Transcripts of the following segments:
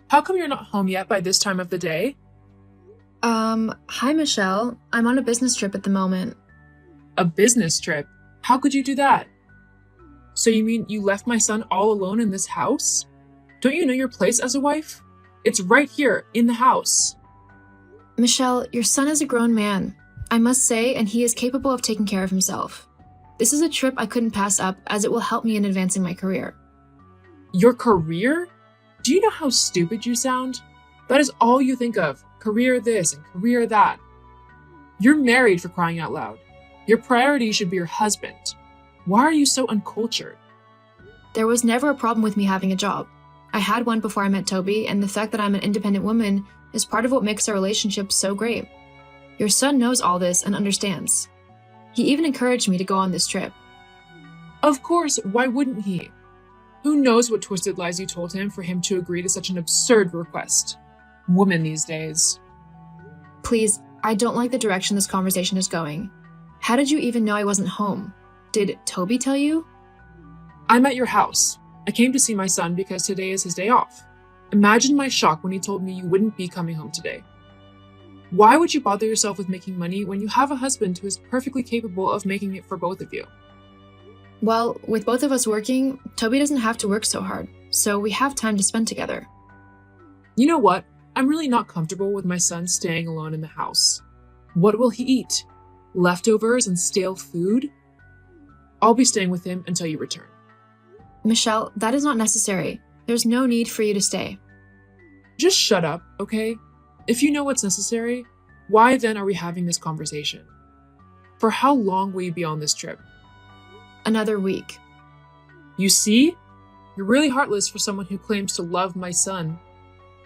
How come you're not home yet by this time of the day? Hi Michelle. I'm on a business trip at the moment. A business trip? How could you do that? So you mean you left my son all alone in this house? Don't you know your place as a wife? It's right here, in the house. Michelle, your son is a grown man, I must say, and he is capable of taking care of himself. This is a trip I couldn't pass up as it will help me in advancing my career. Your career? Do you know how stupid you sound? That is all you think of. Career this and career that. You're married, for crying out loud. Your priority should be your husband. Why are you so uncultured? There was never a problem with me having a job. I had one before I met Toby, and the fact that I'm an independent woman is part of what makes our relationship so great. Your son knows all this and understands. He even encouraged me to go on this trip. Of course, why wouldn't he? Who knows what twisted lies you told him for him to agree to such an absurd request? Women these days. Please, I don't like the direction this conversation is going. How did you even know I wasn't home? Did Toby tell you? I'm at your house. I came to see my son because today is his day off. Imagine my shock when he told me you wouldn't be coming home today. Why would you bother yourself with making money when you have a husband who is perfectly capable of making it for both of you? Well, with both of us working, Toby doesn't have to work so hard, so we have time to spend together. You know what? I'm really not comfortable with my son staying alone in the house. What will he eat? Leftovers and stale food? I'll be staying with him until you return. Michelle, that is not necessary. There's no need for you to stay. Just shut up, okay? If you know what's necessary, why then are we having this conversation? For how long will you be on this trip? Another week. You see? You're really heartless for someone who claims to love my son.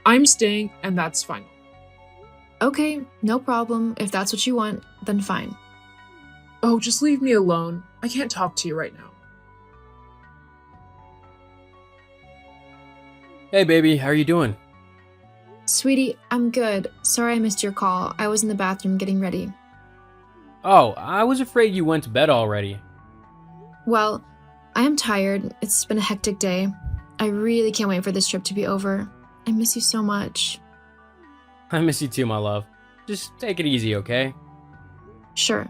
I'm staying, and that's fine. Okay, no problem. If that's what you want, then fine. Oh, just leave me alone. I can't talk to you right now. Hey baby, how are you doing? Sweetie, I'm good. Sorry I missed your call. I was in the bathroom getting ready. Oh, I was afraid you went to bed already. Well, I am tired. It's been a hectic day. I really can't wait for this trip to be over. I miss you so much. I miss you too, my love. Just take it easy, okay? Sure.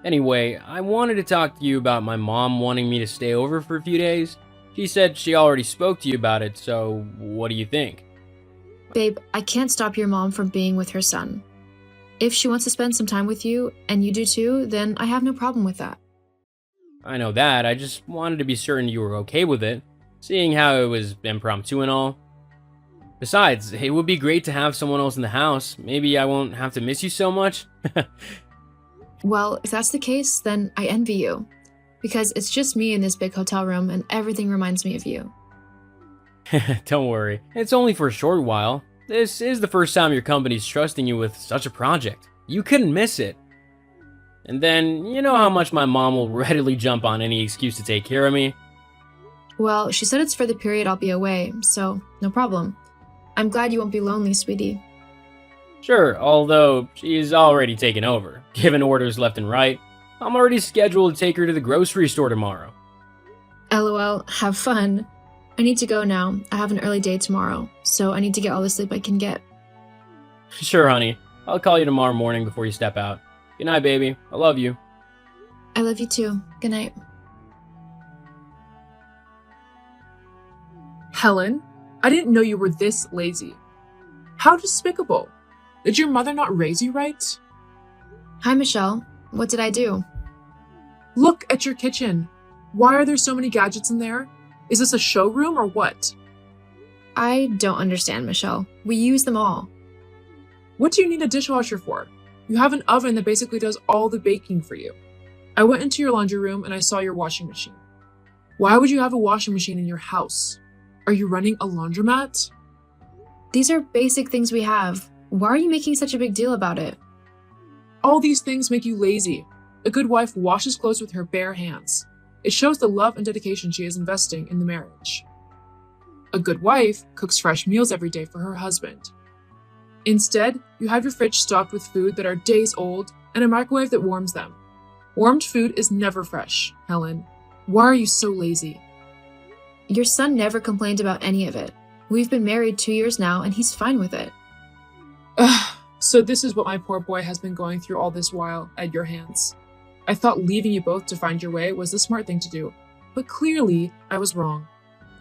Anyway, I wanted to talk to you about my mom wanting me to stay over for a few days. She said she already spoke to you about it, so what do you think? Babe, I can't stop your mom from being with her son. If she wants to spend some time with you, and you do too, then I have no problem with that. I know that, I just wanted to be certain you were okay with it, seeing how it was impromptu and all. Besides, it would be great to have someone else in the house. Maybe I won't have to miss you so much. Well, if that's the case, then I envy you. Because it's just me in this big hotel room and everything reminds me of you. Don't worry, it's only for a short while. This is the first time your company's trusting you with such a project. You couldn't miss it. And then, you know how much my mom will readily jump on any excuse to take care of me. Well, she said it's for the period I'll be away, so no problem. I'm glad you won't be lonely, sweetie. Sure, although she's already taken over, given orders left and right. I'm already scheduled to take her to the grocery store tomorrow. LOL, have fun. I need to go now. I have an early day tomorrow, so I need to get all the sleep I can get. Sure, honey. I'll call you tomorrow morning before you step out. Good night, baby. I love you. I love you too. Good night. Helen, I didn't know you were this lazy. How despicable. Did your mother not raise you right? Hi, Michelle. What did I do? Look at your kitchen. Why are there so many gadgets in there? Is this a showroom or what? I don't understand, Michelle. We use them all. What do you need a dishwasher for? You have an oven that basically does all the baking for you. I went into your laundry room and I saw your washing machine. Why would you have a washing machine in your house? Are you running a laundromat? These are basic things we have. Why are you making such a big deal about it? All these things make you lazy. A good wife washes clothes with her bare hands. It shows the love and dedication she is investing in the marriage. A good wife cooks fresh meals every day for her husband. Instead, you have your fridge stocked with food that are days old and a microwave that warms them. Warmed food is never fresh, Helen. Why are you so lazy? Your son never complained about any of it. We've been married 2 years now, and he's fine with it. Ugh, so this is what my poor boy has been going through all this while at your hands. I thought leaving you both to find your way was the smart thing to do, but clearly I was wrong.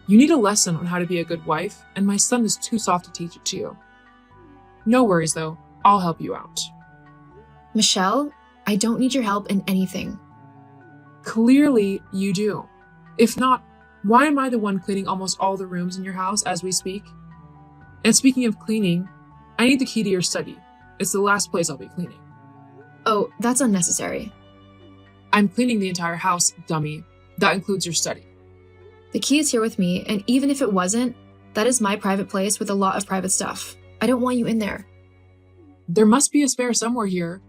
You need a lesson on how to be a good wife, and my son is too soft to teach it to you. No worries though, I'll help you out. Michelle, I don't need your help in anything. Clearly you do. If not, why am I the one cleaning almost all the rooms in your house as we speak? And speaking of cleaning, I need the key to your study. It's the last place I'll be cleaning. Oh, that's unnecessary. I'm cleaning the entire house, dummy. That includes your study. The key is here with me, and even if it wasn't, that is my private place with a lot of private stuff. I don't want you in there. There must be a spare somewhere here.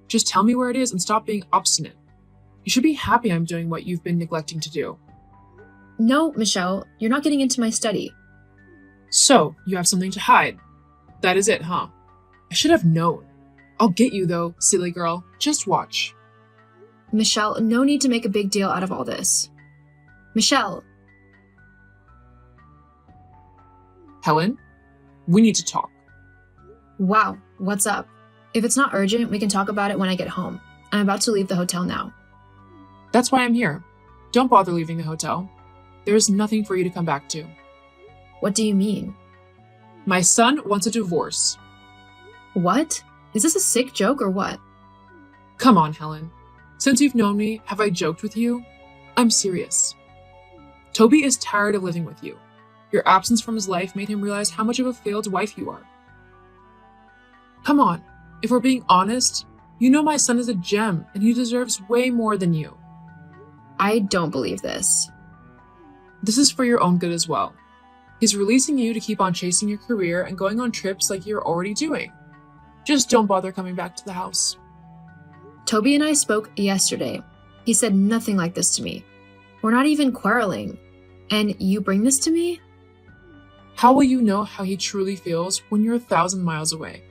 Just tell me where it is and stop being obstinate. You should be happy I'm doing what you've been neglecting to do. No, Michelle, you're not getting into my study. So, you have something to hide. That is it, huh? I should have known. I'll get you though, silly girl. Just watch. Michelle, no need to make a big deal out of all this. Michelle. Helen, we need to talk. Wow, what's up? If it's not urgent, we can talk about it when I get home. I'm about to leave the hotel now. That's why I'm here. Don't bother leaving the hotel. There is nothing for you to come back to. What do you mean? My son wants a divorce. What? Is this a sick joke or what? Come on, Helen. Since you've known me, have I joked with you? I'm serious. Toby is tired of living with you. Your absence from his life made him realize how much of a failed wife you are. Come on, if we're being honest, you know my son is a gem and he deserves way more than you. I don't believe this. This is for your own good as well. He's releasing you to keep on chasing your career and going on trips like you're already doing. Just don't bother coming back to the house. Toby and I spoke yesterday. He said nothing like this to me. We're not even quarreling. And you bring this to me? How will you know how he truly feels when you're 1,000 miles away?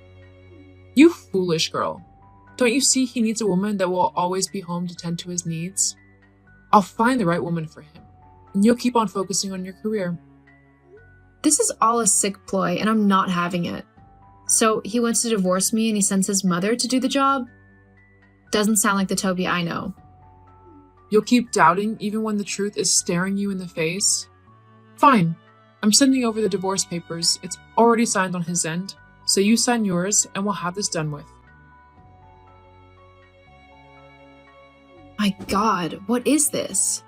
You foolish girl. Don't you see he needs a woman that will always be home to tend to his needs? I'll find the right woman for him, and you'll keep on focusing on your career. This is all a sick ploy, and I'm not having it. So he wants to divorce me and he sends his mother to do the job? Doesn't sound like the Toby I know. You'll keep doubting even when the truth is staring you in the face? Fine. I'm sending over the divorce papers. It's already signed on his end, so you sign yours and we'll have this done with. My God, what is this?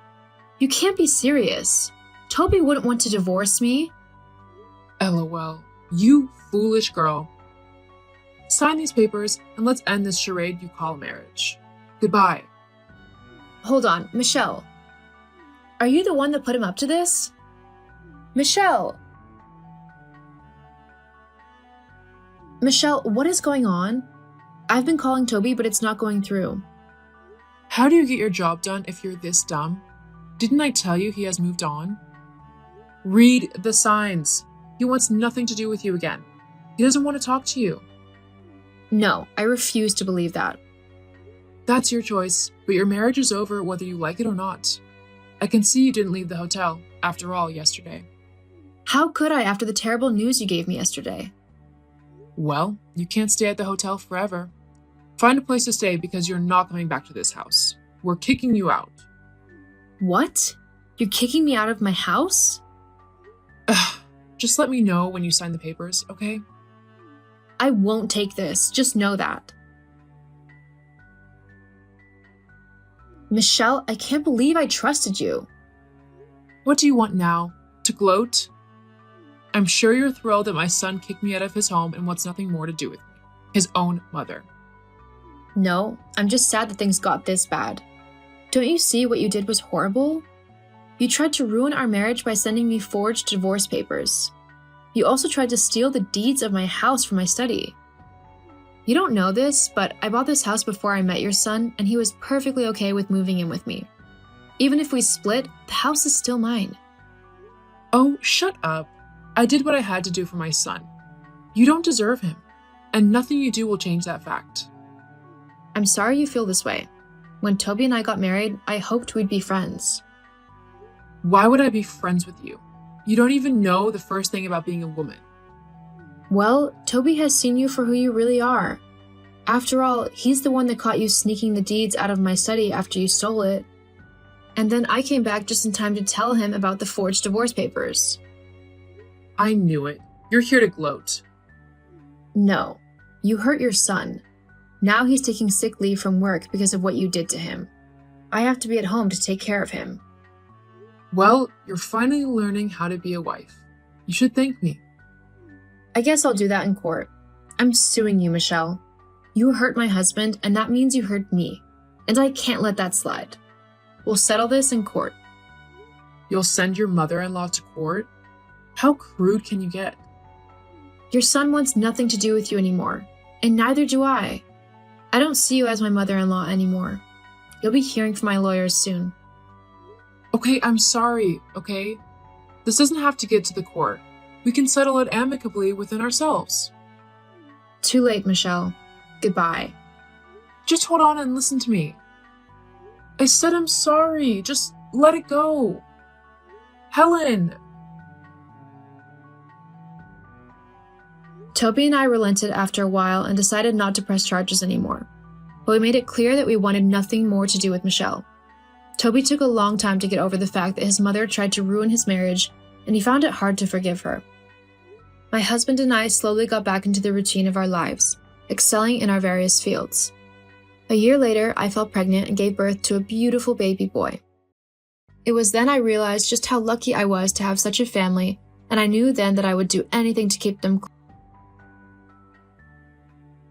You can't be serious. Toby wouldn't want to divorce me. LOL. You foolish girl. Sign these papers and let's end this charade you call marriage. Goodbye. Hold on, Michelle. Are you the one that put him up to this? Michelle! Michelle, what is going on? I've been calling Toby, but it's not going through. How do you get your job done if you're this dumb? Didn't I tell you he has moved on? Read the signs. He wants nothing to do with you again. He doesn't want to talk to you. No, I refuse to believe that. That's your choice, but your marriage is over whether you like it or not. I can see you didn't leave the hotel, after all, yesterday. How could I after the terrible news you gave me yesterday? Well, you can't stay at the hotel forever. Find a place to stay because you're not coming back to this house. We're kicking you out. What? You're kicking me out of my house? Ugh, just let me know when you sign the papers, okay? I won't take this, just know that. Michelle, I can't believe I trusted you. What do you want now? To gloat? I'm sure you're thrilled that my son kicked me out of his home and wants nothing more to do with me. His own mother. No, I'm just sad that things got this bad. Don't you see what you did was horrible? You tried to ruin our marriage by sending me forged divorce papers. You also tried to steal the deeds of my house from my study. You don't know this, but I bought this house before I met your son, and he was perfectly okay with moving in with me. Even if we split, the house is still mine. Oh, shut up. I did what I had to do for my son. You don't deserve him, and nothing you do will change that fact. I'm sorry you feel this way. When Toby and I got married, I hoped we'd be friends. Why would I be friends with you? You don't even know the first thing about being a woman. Well, Toby has seen you for who you really are. After all, he's the one that caught you sneaking the deeds out of my study after you stole it. And then I came back just in time to tell him about the forged divorce papers. I knew it. You're here to gloat. No, you hurt your son. Now he's taking sick leave from work because of what you did to him. I have to be at home to take care of him. Well, you're finally learning how to be a wife. You should thank me. I guess I'll do that in court. I'm suing you, Michelle. You hurt my husband, and that means you hurt me. And I can't let that slide. We'll settle this in court. You'll send your mother-in-law to court? How crude can you get? Your son wants nothing to do with you anymore, and neither do I. I don't see you as my mother-in-law anymore. You'll be hearing from my lawyers soon. Okay, I'm sorry, okay? This doesn't have to get to the court. We can settle it amicably within ourselves. Too late, Michelle. Goodbye. Just hold on and listen to me. I said I'm sorry. Just let it go. Helen! Toby and I relented after a while and decided not to press charges anymore. But we made it clear that we wanted nothing more to do with Michelle. Toby took a long time to get over the fact that his mother tried to ruin his marriage, and he found it hard to forgive her. My husband and I slowly got back into the routine of our lives, excelling in our various fields. A year later, I fell pregnant and gave birth to a beautiful baby boy. It was then I realized just how lucky I was to have such a family, and I knew then that I would do anything to keep them close.